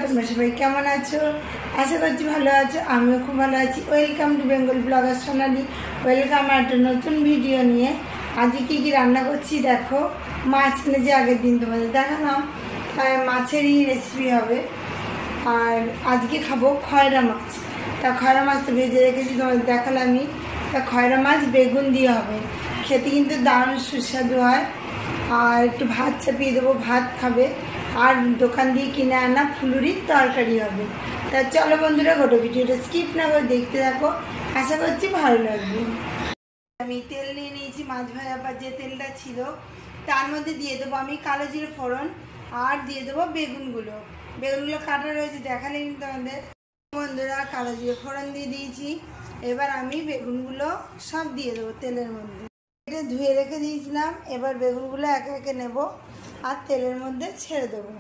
তোমরা সবাই কেমন আছো? আশা করছি ভালো আছো, আমিও খুব ভালো আছি। Welcome to Bengal blogger Sonali. Welcome একটা নতুন ভিডিও নিয়ে। আজকে কী কী রান্না করছি দেখো। মাছ এনেছি, আগের দিন তোমাদের দেখালাম, মাছেরই রেসিপি হবে। আর আজকে খাবো খয়রা মাছ। তা খয়রা মাছ তো ভেজে রেখেছি, তোমাদের দেখালামই। তা খয়রা মাছ বেগুন দিয়ে হবে, খেতে কিন্তু দারুণ সুস্বাদু হয়। আর একটু ভাত চাপিয়ে দেবো, ভাত খাবে। আর দোকান দিয়ে কিনে আনা ফুলুরির তরকারি হবে। তা চলো বন্ধুরা, গোটা ভিডিওটা স্কিপ না করে দেখতে থাকো, আশা করছি ভালো লাগবে। আমি তেল নিয়ে নিয়েছি, মাছ ভাজাবার যে তেলটা ছিল তার মধ্যে দিয়ে দেবো আমি কালো জিরে ফোড়ন, আর দিয়ে দেবো বেগুনগুলো কাটা রয়েছে দেখালে কিন্তু আমাদের। বন্ধুরা, কালো জিরে ফোড়ন দিয়ে দিয়েছি। এবার আমি বেগুনগুলো সব দিয়ে দেবো তেলের মধ্যে। এটা ধুয়ে রেখে দিয়েছিলাম, এবার বেগুনগুলো একে একে নেব আর তেলের মধ্যে ছেড়ে দেবো।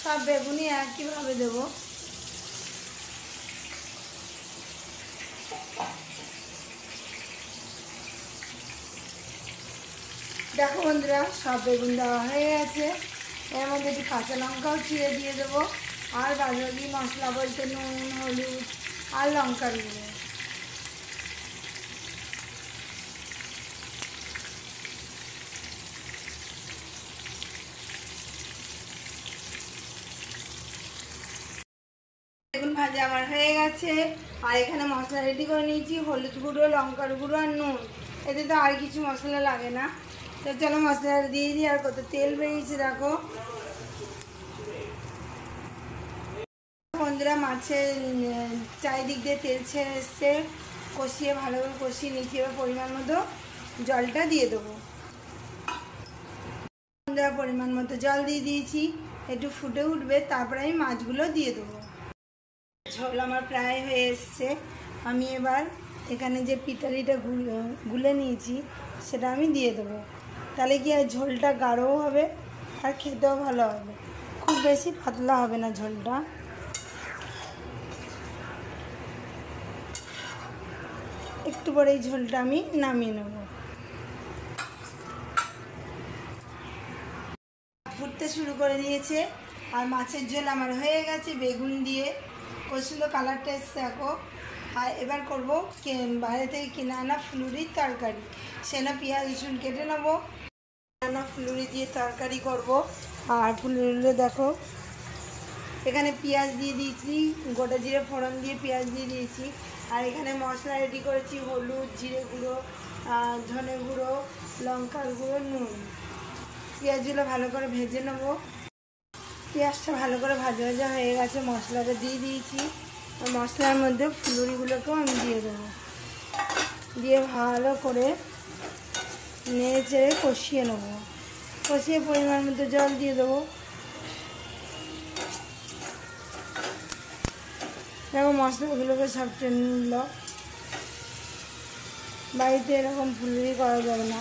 সব বেগুনই একইভাবে দেবো। দেখো বন্ধুরা, সব বেগুন দেওয়া হয়ে গেছে। এর মধ্যে একটু কাঁচা লঙ্কাও চিড়ে দিয়ে দেবো, আর বাকি মশলা বলতে নুন, হলুদ আর লঙ্কার গুঁড়ো। বেগুন ভাজা আমার হয়ে গেছে। আর এখানে মশলা রেডি করে নিয়েছি, হলুদ গুঁড়ো, লঙ্কার গুঁড়ো আর নুন। এতে তো আর কিছু মশলা লাগে না। তো চলো মশলাটা দিয়ে দিই। আর কত তেল বেরিয়েছে দেখো বন্ধুরা। মাছের চারিদিক দিয়ে তেল ছেড়ে এসছে, কষিয়ে ভালো করে কষিয়ে নিচ্ছি। এবার পরিমাণ মতো জলটা দিয়ে দেবো। বন্ধুরা, পরিমাণ মতো জল দিয়ে দিয়েছি, একটু ফুটে উঠবে, তারপরে আমি মাছগুলো দিয়ে দেবো। ঝোল আমার প্রায় হয়ে এসছে। আমি এবার এখানে যে পিটালিটা গুলে নিয়েছি সেটা আমি দিয়ে দেবো। তাহলে কি আর ঝোলটা গাঢ়ও হবে আর খেতেও ভালো হবে। খুব বেশি পাতলা হবে না ঝোলটা। একটু পরে এই ঝোলটা আমি নামিয়ে নেব। ফুটতে শুরু করে দিয়েছে আর মাছের ঝোল আমার হয়ে গেছে। বেগুন দিয়ে কষলো, কালারটা এসছে দেখো। আর এবার করবো বাইরে থেকে কিনে আনা ফুলুরির তরকারি। সেটা পেঁয়াজ রসুন কেটে নেবো, আনা ফুলুরি দিয়ে তরকারি করব। আর ফুলুরিগুলো দেখো, এখানে পেঁয়াজ দিয়ে দিয়েছি, গোটা জিরে ফোড়ন দিয়ে পেঁয়াজ দিয়ে দিয়েছি। আর এখানে মশলা রেডি করেছি, হলুদ, জিরে গুঁড়ো, ধনে গুঁড়ো, লঙ্কার গুঁড়ো, নুন। পেঁয়াজগুলো ভালো করে ভেজে নেবো। পেঁয়াজটা ভালো করে ভাজা ভাজা হয়ে গেছে, মশলাটা দিয়ে দিয়েছি। আর মশলার মধ্যে ফুলুরিগুলোকেও আমি দিয়ে দেবো। দিয়ে ভালো করে নেড়ে চেড়ে কষিয়ে নেবো। কষিয়ে পরিমাণ মতো জল দিয়ে দেবো। দেখো মশলাগুলোকে সব টেনে নিল। বাড়িতে এরকম ফুলুরি করা যাবে না,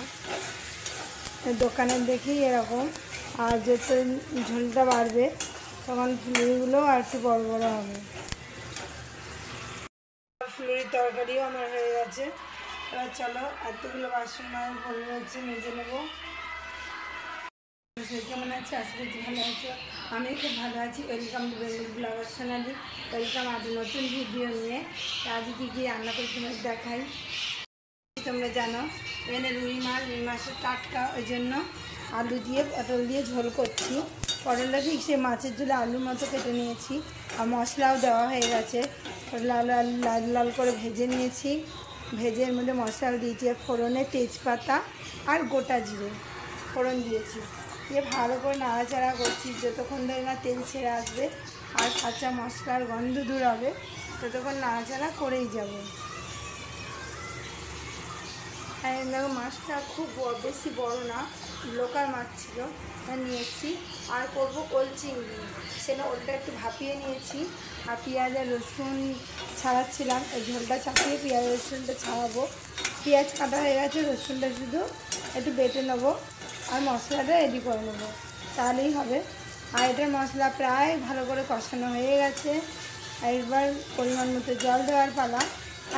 দোকানে দেখি এরকম। আর যত ঝোলটা বাড়বে তখন ফুলুরিগুলো আর একটু বড় বড় হবে। ফুলুরির তরকারিও আমার হয়ে গেছে। এবার চলো, এতগুলো বাসন মায়ের ভরে রয়েছে, মেজে নেবো। কেমন আছে? আশা করছি ভালো আছো, আমি খুব ভালো আছি। Welcome to Bengal blogger Sonali. Welcome আজ নতুন ভিডিও নিয়ে। আজ কী কী রান্না করে তোমাদের দেখাই। তোমরা জানো এখানে রুই মাছের টাটকা, ওই জন্য আলু দিয়ে পটল দিয়ে ঝোল করছি। পটলটা ঠিক সে মাছের ঝোলে আলুর মতো কেটে নিয়েছি। আর মশলাও দেওয়া হয়ে গেছে, লাল লাল লাল করে ভেজে নিয়েছি। ভেজে এর মধ্যে মশলা দিয়েছি, ফোড়নে তেজপাতা আর গোটা জিরে ফোড়ন দিয়েছি। দিয়ে ভালো করে নাড়াচাড়া করছি যতক্ষণ ধরে না তেল ছেড়ে আসবে আর কাঁচা মশলার গন্ধ দূর হবে, ততক্ষণ নাড়াচাড়া করেই যাবো। আর দেখো মাছটা খুব বেশি বড় না, লোকাল মাছ ছিল, নিয়ে এসেছি। আর করবো ওল চিংড়ি, সেটা ওলটা একটু ভাপিয়ে নিয়েছি। আর পেঁয়াজ আর রসুন ছাড়াচ্ছিলাম, এই ঝোলটা চাপিয়ে পেঁয়াজ রসুনটা ছাড়াবো। পেঁয়াজ কাটা হয়ে গেছে, রসুনটা শুধু একটু বেটে নেবো আর মশলাটা রেডি করে নেবো, তাহলেই হবে। আর এটার মশলা প্রায় ভালো করে কষানো হয়ে গেছে। আর এবার পরিমাণ মতো জল দেওয়ার পালা,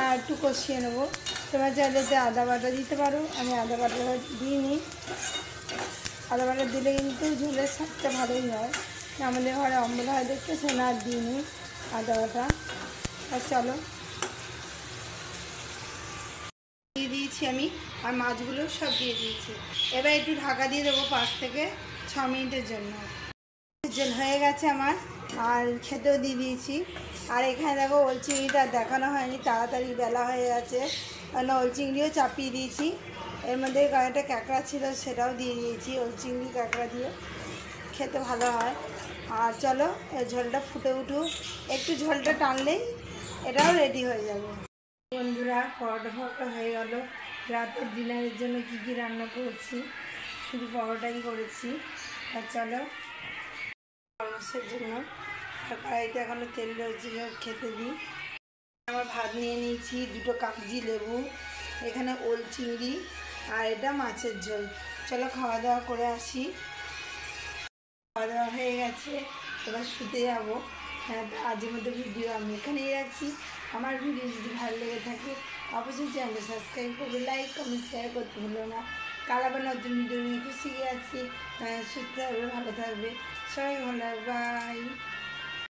আর একটু কষিয়ে নেবো। তোমরা চাইলে যে আদা বাটা দিতে পারো, আমি আদা বাটা দিইনি। আদা বাটা দিলে কিন্তু ঝোলের স্বাদটা ভালোই হয়। আমাদের ঘরে অম্বল হয় দেখতে সে না দিইনি আদা বাটা। আর চলো দিয়ে দিয়েছি আমি, আর মাছগুলো সব দিয়ে দিয়েছি। এবার একটু ঢাকা দিয়ে দেবো 5 থেকে 6 মিনিটের জন্য। জল হয়ে গেছে আমার, আর খেতেও দিয়ে দিয়েছি। আর এখানে দেখো ওল চিংড়িটা দেখানো হয়নি, তাড়াতাড়ি বেলা হয়ে গেছে, কারণ ওল চিংড়িও চাপিয়ে দিয়েছি। এর মধ্যে কয়েকটা ক্যাঁকড়া ছিল সেটাও দিয়ে দিয়েছি, ওল চিংড়ি ক্যাঁকড়া দিয়ে খেতে ভালো হয়। আর চলো ঝোলটা ফুটে উঠুক, একটু ঝোলটা টানলেই এটাও রেডি হয়ে যাবে। বন্ধুরা পরোটা হয়ে গেল। রাতের ডিনারের জন্য কী কী রান্না করছি, শুধু পরোটাই করেছি। আর চলো মাছের জন্য কড়াইতে এখনও তেল রয়েছে, খেতে দিই। আমার ভাত নিয়ে নিয়েছি, 2টো কাগজি লেবু, এখানে ওল চিংড়ি, আর এটা মাছের ঝোল। চলো খাওয়া দাওয়া করে আসি। খাওয়া দাওয়া হয়ে গেছে, এবার শুতে যাবো। হ্যাঁ, আজকের মতো ভিডিও আমি এখানেই রাখছি। আমার ভিডিও যদি ভালো লেগে থাকে অবশ্যই চ্যানেলটা সাবস্ক্রাইব করবে, লাইক কমেন্ট শেয়ার করতে ভুলো না। কাল আবার নতুন ভিডিও নিয়ে খুশি আছি। সুস্থ থাকবে, ভালো থাকবে, সবাই ভালো, বাই।